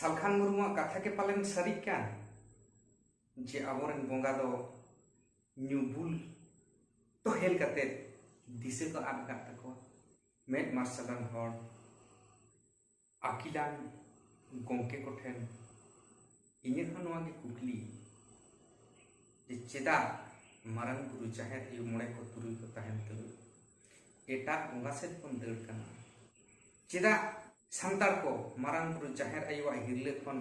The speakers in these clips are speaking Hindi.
सालखान मुर्मू कथा के पालन सारी कान जे आबोरेन बोंगा दो न्यूबुल तो हेल कते दिसे को आद काट तको मेड मार्शलन हॉर आकिलान गोंके को ठेन इन्हें हनुआ के कुकली जे चेदा मारंग बुरु जाहेर यु मोड़े को तुरुई को तहन तुरु एटा बोंगा से पन दड़ कना चेदा सांतार को मारंग बुरु जाहेर आयुआ हिरले खन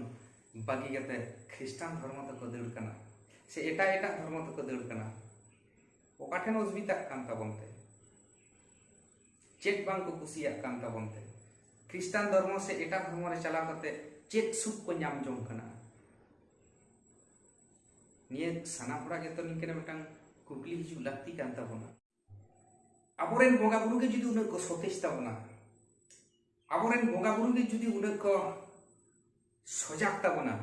बागी गते ख्रिस्टान धर्म तक दड़ कना से एटा एटा धर्म तक दड़ कना ओकाठेन असुविधा कान ताबनते चेक बांग को कुसिया कान ताबनते ख्रिस्टान धर्म से एटा धर्म रे चला करते चेक सुख को नाम जों कना निये साना पड़ा जतो निकने मिटांग कुकली हिजु लाक्ति कान ताबना आबोरेन बोंगा बुरु के जुदी उन को सतेज ताबना आबोरेन बोंगा बुरु के जुदी उन को सजाग ताबना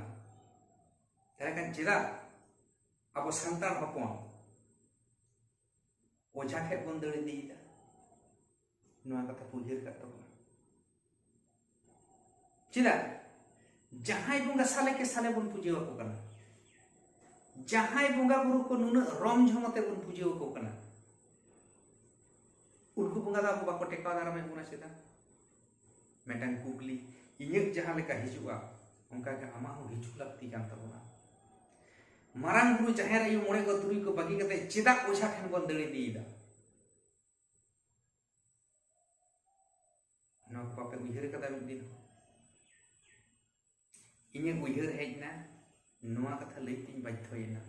तारे कान चेदा आबो सांतार हपन ओझा ठे बन दड़ दीदा नोआ कथा पुलिर का ताबना चेदा जहां बोंगा साले के साले बन पूजेवा को कना जहां बोंगा बुरु को नुन रम झमते बन पूजेवा को कना उनको बोंगा दा बाको टेका दारामे गुना सेदा मेटांग कुकली इᱧ जहां लेका हिजुआ उनका के आमा हो हिजु लगती कान ताबना मारंग बुरु जाहेर आयु मोड़े को तुरुई को बागी कते चेदा ओझा ठेन बन दड़ दीदा ना बापे उइहर कदा मिद दिन इᱧ उइहर हेजना नोआ कथा लैतिन बाध्ययना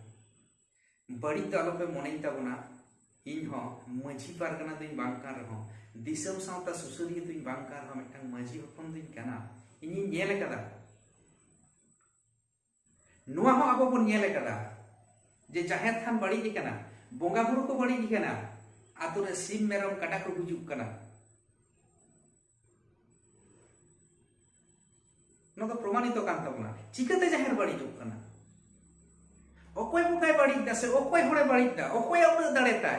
बड़ी तो आलोपे मने ताबना इन हो माझी पारगना दिन बांका रहो दिसम सावता सुसुरिया दिन बांका रहो मिटांग माझी हपन दिन काना इᱧ नेल कदा नोआ हो आबो बन नेल कदा जे जाहेर थान बड़ी दी कना बोंगा बुरु को बड़ी दी कना आतु रे सिम मेरम काटा को गुजुक कना न तो प्रमाणित कान ताबना चिकाते जाहेर बड़ी जुक कना ओकोय बोंगाय बड़ी दा से ओकोय होड़े बड़ी दा ओकोय उन दाड़े ताय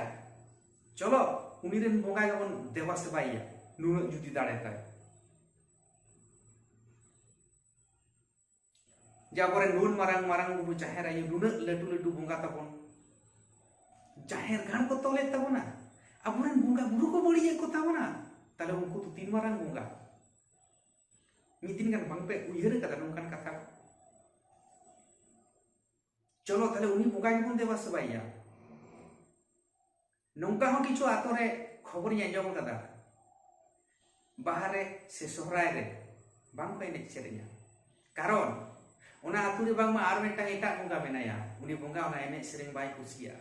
चलो उनी रेन बोंगा गबन देवा सेबाइया नुन जुदी दाड़े ताय जाबरे नुन मारंग मारंग बुरु जाहेर आयु नुन लटू लटू बोंगा ताबन जाहेर गान को तोले ताबना आबोरेन बोंगा बुरु को बड़ी को ताबना ताले उनको तो तीन मारंग बोंगा मिदिन गान बांगपे उइहर कदा नोंकान कथा चलो ताले उनी बोंगा गेबन देवा सेबाइया नोंका हो किछु आतोरे खबर आंजम कदा बाहरे से सोहराय रे बांग को एनेज सेरे냐 कारण ओना आतु रे बांग मा आर मेटा एटा बोंगा मेनाया उनी बोंगा ओना एनेज सेरेñ बाय कुसिया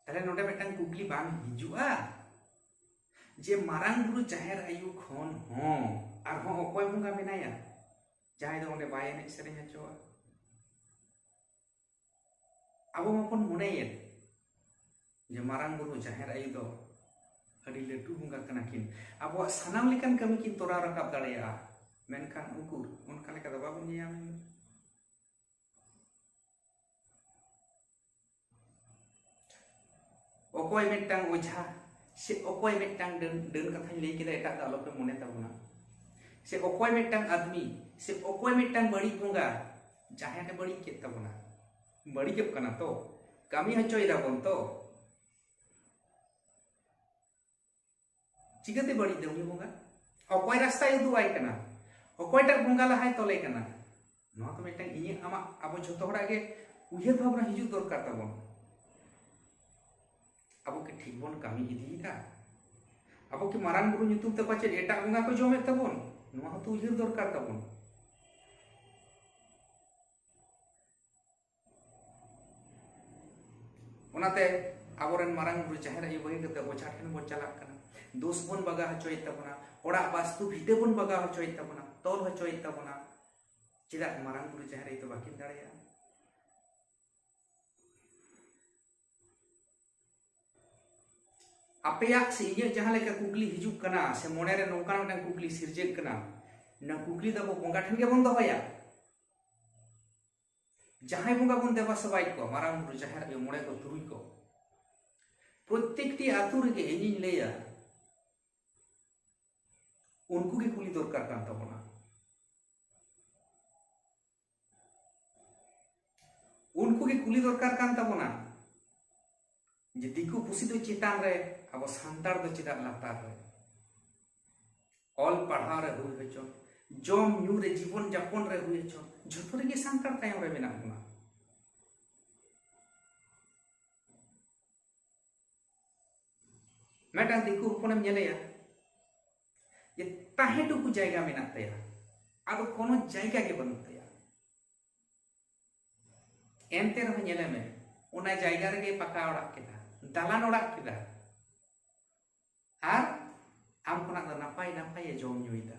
ताले नोडे मेटांग कुकली बांग हिजुआ जे मारंग बुरु जाहेर आयु खन हो आर हो ओकोय बोंगा मेनाया जाय दो ओंडे बाय एनेज सेरेñ हचोआ आबो मपन मुनेयेन जे मारंग बुरु जाहेर आयु दो अडी लटू बोंगा कना किन आबो सानाम लेकान कमी किन तोरा रकाब दाड़ेया मेनखान उकुर उनका लेका दो बाबू नियाम ओकोय मेटांग ओझा से ओकोय मेटांग डन कथा लई केदा एटा दा आलोपे मने ताबना से ओकोय मेटांग आदमी से ओकोय मेटांग बड़ी बोंगा जाहेर बड़ी के ताबना बड़ी जब कना तो कमी हचोय दाबन तो चिकाते बड़ी देउनी बोंगा ओकोय रास्ता उदुआय कना ओकोयटा बोंगा लहाय तोले कना नोआ तो मेटांग इᱧ आमा आबो जतो हड़ा के उइहर भावना हिजु दरकार ताबन आबो के ठीक बन कमी इदीदा आबो के मारंग बुरु nyutum te pache eta बोंगा को जमे ताबन नोआ तो उइहर दरकार ताबन ओनाते आबोरेन मारंग बुरु जाहेर आयु बही कते ओझा ठेन बन चलाक कना दोष बन बगा हचोय ताबना ओड़ा वास्तु भिटे बन बगा हचोय ताबना तोल हचोय ताबना चेदा मारंग बुरु जाहेर आयु तो बाकिन दाड़ेया आपेया से इᱧ जहां लेका कुकली हिजुक कना से मोने रे नोंका मिटांग कुकली सिरजेक कना ना कुकली दबो बोंगा ठेन के बन दोहया जहां बोंगा बन देवा सबाई को मारंग बुरु जाहेर आयु मोड़े को तुरुई को प्रत्येकटी आतु रे इᱧ लेया उनको की कुली दरकार कान ताबना उनको के कुली दरकार कान ताबोना जे दिकु पुसी दो चितान रे अब सांतार दो चिता लातार रे ऑल पढ़ा रे हुई हचो जम न्यू रे जीवन जापन रे हुई हचो झोतो रे सांतार तायम रे मेना बोना मेटा दिकु हपनेम नेलेया ये ताहे टुकु जायगा मेना तया आदो कोनो जायगा के बनु तया एनते रह नेले में उना जायगा रे पका ओड़ा केदा दालान ओड़ा केदा आर आम कोना दो नापाय नापाय जम न्यूइदा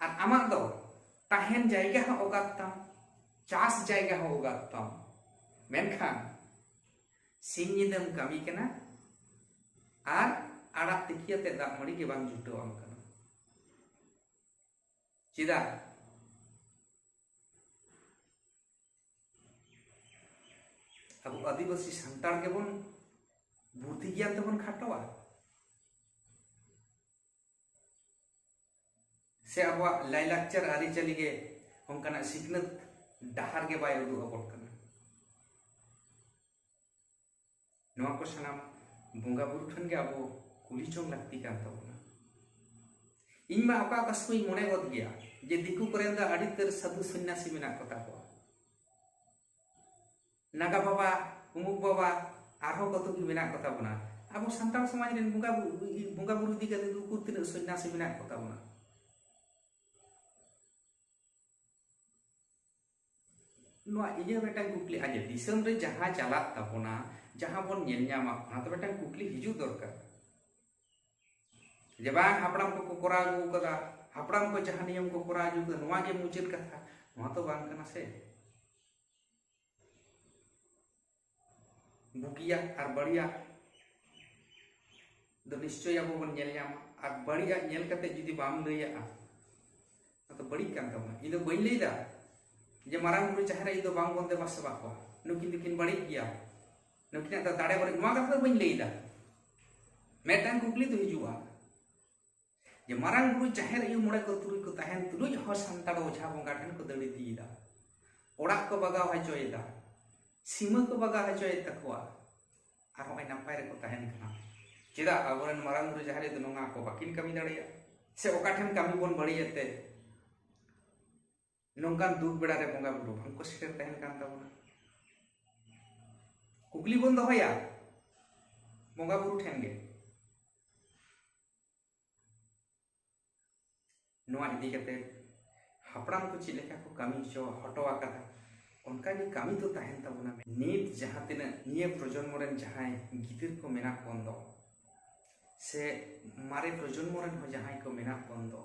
आर आमाक दो ताहेन जायगा ह ओगाताम चास जायगा ह ओगाताम मेनखान सिंह निदम कमी केना आर आड़ा तिकियाते दाग मड़ी के बांग जुटो आम कना चिदा अब आदिवासी सांतार के बन बुद्धि ज्ञान तबन खाटवा से अब लाइलाक्चर आरिचाली के onkanak सिखनत डहार के बाय उदुग अबोट कना नवा को सनाम बोंगा बुरु ठन के अब कुली चोंग लगती कान तबना इन मा अका कसुई मोने गद गया जे दिकु करेन दा अडी तर साधु सन्यासी मेना कता को नागा बाबा उमुक बाबा आरो कतो की मेना कता बना अब संताल समाज रे बोंगा बुरु दिके दुकु तिन सन्यासी मेना कता बना नवा इजे बेटा कुकली आजे दिसम रे जहां चला तबना जहां बन नेल न्यामा ना तो बेटा कुकली हिजु दरकार जे बांग हापड़ाम को कोरा गु कदा हापड़ाम को जहां नियम को कोरा जु क नवा जे मुचित कथा नवा तो बांग कना से बुकिया और बढ़िया दो निश्चय अब बन नेल न्यामा और बढ़िया नेल कते जुदी बाम लैया तो बड़ी कान तबना इ दो बई लैदा जे मारांग बुरु चाहरे इदो बांग बंदे बास बाको नुकिन दुकिन बड़ी गया नुकिन ता दाड़े बड़ी नवा कथा बइन लेइदा मेटान कुकली तो हिजुआ जे मारांग बुरु चाहरे यु मोड़े को तुरुई को ताहेन तुरुई हो संताड़ ओझा बोंगा ठन को दड़ी दीदा ओड़ा को बगाव हचोयदा सीमा को बगा हचोय तकवा आर होय नापाय रे को ताहेन कना चेदा अबरन मारांग बुरु चाहरे दो नोंगा को बाकिन कमी दाड़िया से ओका ठन कमी बोन बड़ीयते नोंकान दुख बेड़ा रे बोंगा बुरु हमको सेटर तहन कान ताबना कुकली बन दोहया बोंगा बुरु ठेन गे नोआ इदी कते हापड़ाम को चिलेका को कमी जो हटवा कथा उनका भी कमी तो तहन ताबना नीत जहां तिना निये प्रजन्म रेन जहां गिदिर को मेना बंदो से मारे प्रजन्म रेन हो जहां को मेना बंदो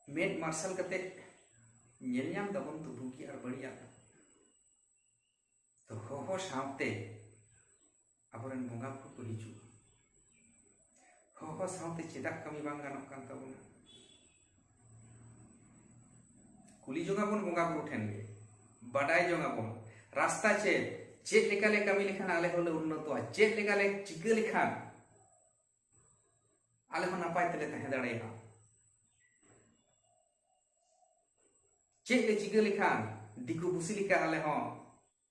मेट मार्शल कते नेलयाम दबन तो बुगी और बढ़िया तो हो सावते अबरन बोंगा को हिजु हो सावते चेदा कमी बांग गानक कान ताबना कुली जोंगा बन बोंगा बुरु ठेन गे बाडाय जोंगा बन रास्ता चेद लेका ले कमी लेखान आले होले उन्नतवा चेद लेका ले चिका लेखान आले हो नापाय तले तहे दाड़ेया चेक ले चिका लेखान दिकु बुसी लेका आले हो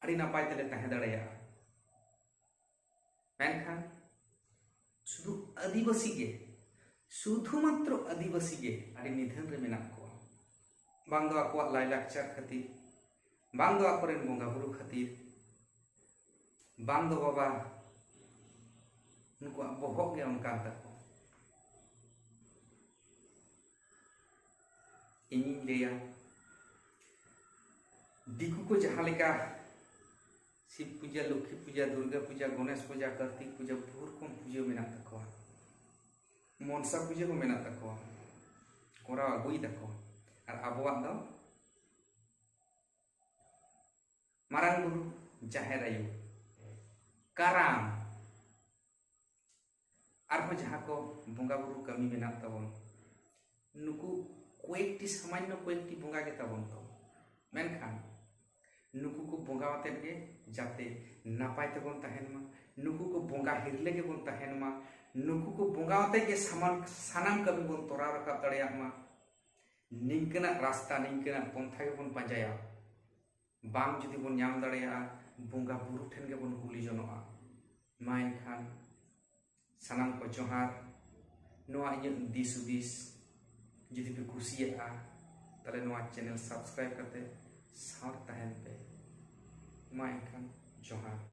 अड़ी नापाय तले तहे दाड़ेया मेनखान शुधु आदिवासी गे शुधु मात्र आदिवासी गे अड़ी निधन रे मेना को बांग दो आको लाइलाक्चर खातिर बांग दो आकोरेन बोंगा बुरु खातिर बांग दो बाबा उनको बोहक गे उनका तको इनी लेया दिकु को जहां लेका शिव पूजा लक्ष्मी पूजा दुर्गा पूजा गणेश पूजा कार्तिक पूजा भोर को पूजा मेना तकवा मनसा पूजा को मेना तकवा कोरा अगुई तको और आबोआ दो मारांग बुरु जाहेर आयु काराम और जहां को बोंगा बुरु कमी मेना तबन नुकु कोएकटी सामान्य कोएकटी बोंगा के तबन तो मेनखान नुकु को बोंगा वाते गे जाते नापाय तेबन तहन मा नुकु को बोंगा हिरले के बन तहन मा नुकु को बोंगा वाते के सानाम कमी बन तोरा रखा दड़िया मा निंकना रास्ता निंकना पंथा के बन पांजाया बाम जुदी बन नाम दाड़ेया बंगा बुरु ठेन के बन कुली जनोआ मा एनखान सानाम को जोहार नोआ इᱧᱟᱹᱜ दिस हुदिस जुदी पे कुसियागा ताले नोआ चैनल सब्सक्राइब करते साथ तहन पे मा एनखान जोहार।